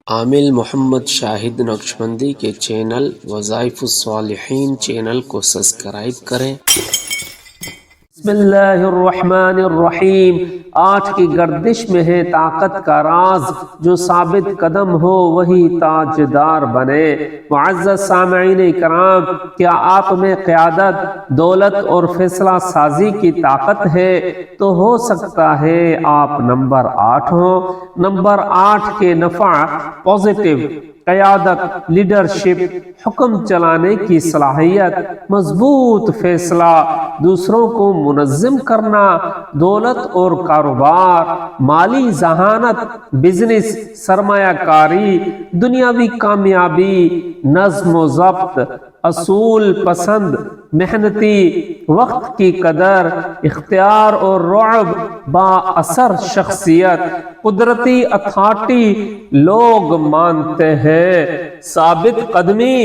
عامل محمد شاہد نقشبندی کے چینل وظائف الصالحین چینل کو سبسکرائب کریں۔ بسم اللہ الرحمن الرحیم۔ آج کی گردش میں ہے طاقت کا راز، جو ثابت قدم ہو وہی تاجدار بنے۔ معزز سامعین کرام، کیا آپ میں قیادت، دولت اور فیصلہ سازی کی طاقت ہے تو ہو سکتا ہے آپ نمبر 8 ہوں۔ نمبر 8 کے نفع پازیٹیو قیادت، لیڈرشپ، حکم چلانے کی صلاحیت، مضبوط فیصلہ، دوسروں کو منظم کرنا، دولت اور کاروبار، مالی ذہانت، بزنس، سرمایہ کاری، دنیاوی کامیابی، نظم و ضبط، اصول پسند، محنتی، وقت کی قدر، اختیار اور رعب، با اثر شخصیت، قدرتی اتھارٹی لوگ مانتے ہیں، ثابت قدمی،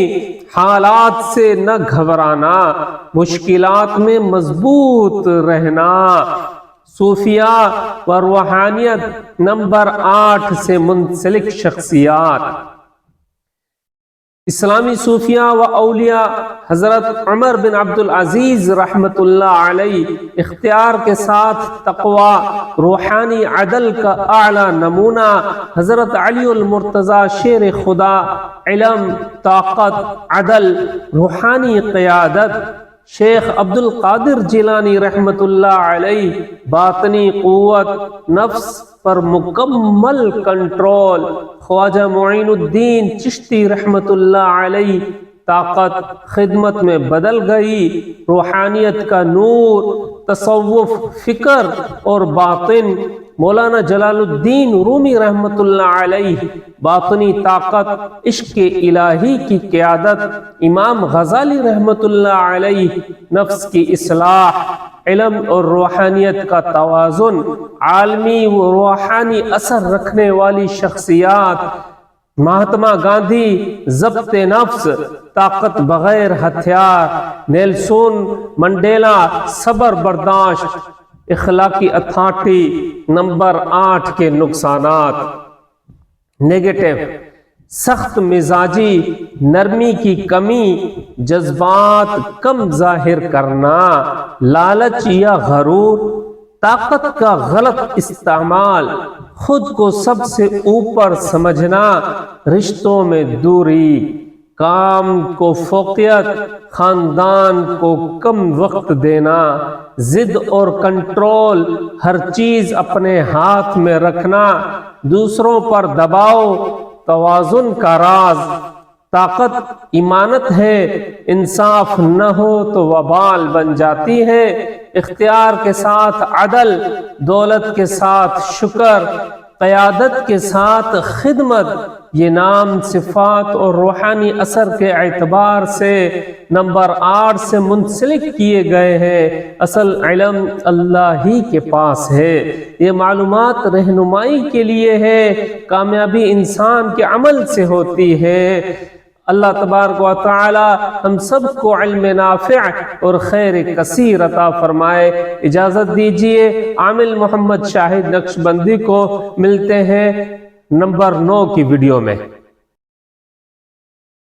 حالات سے نہ گھبرانا، مشکلات میں مضبوط رہنا، صوفیہ و روحانیت نمبر 8 سے منسلک شخصیات۔ اسلامی صوفیہ و اولیاء حضرت عمر بن عبدالعزیز رحمۃ اللہ علیہ اختیار کے ساتھ تقوی، روحانی عدل کا اعلیٰ نمونہ، حضرت علی المرتضی شیر خدا، علم، طاقت، عدل، روحانی قیادت، شیخ عبد القادر جیلانی رحمۃ اللہ علیہ باطنی قوت، نفس پر مکمل کنٹرول، خواجہ معین الدین چشتی رحمۃ اللہ علیہ طاقت خدمت میں بدل گئی، روحانیت کا نور، تصوف، فکر اور باطن، مولانا جلال الدین رومی رحمۃ اللہ علیہ باطنی طاقت، عشق الہی کی قیادت، امام غزالی رحمۃ اللہ علیہ نفس کی اصلاح، علم اور روحانیت کا توازن، عالمی و روحانی اثر رکھنے والی شخصیات، مہاتما گاندھی ضبط نفس، طاقت بغیر ہتھیار، نیلسن منڈیلا صبر برداشت، اخلاقی اتھارٹی نمبر 8 کے نقصانات۔ نیگیٹو، سخت مزاجی، نرمی کی کمی، جذبات کم ظاہر کرنا، لالچ یا غرور، طاقت کا غلط استعمال، خود کو سب سے اوپر سمجھنا، رشتوں میں دوری، کام کو فوقیت، خاندان کو کم وقت دینا، ضد اور کنٹرول، ہر چیز اپنے ہاتھ میں رکھنا، دوسروں پر دباؤ، توازن کا راز، طاقت امانت ہے، انصاف نہ ہو تو وبال بن جاتی ہے، اختیار کے ساتھ عدل، دولت کے ساتھ شکر، قیادت کے ساتھ خدمت، یہ نام صفات اور روحانی اثر کے اعتبار سے نمبر 8 سے منسلک کیے گئے ہیں۔ اصل علم اللہ ہی کے پاس ہے، یہ معلومات رہنمائی کے لیے ہے، کامیابی انسان کے عمل سے ہوتی ہے۔ اللہ تبارک و تعالی ہم سب کو علم نافع اور خیر کثیر عطا فرمائے۔ اجازت دیجیے، عامل محمد شاہد نقشبندی کو ملتے ہیں نمبر 9 کی ویڈیو میں۔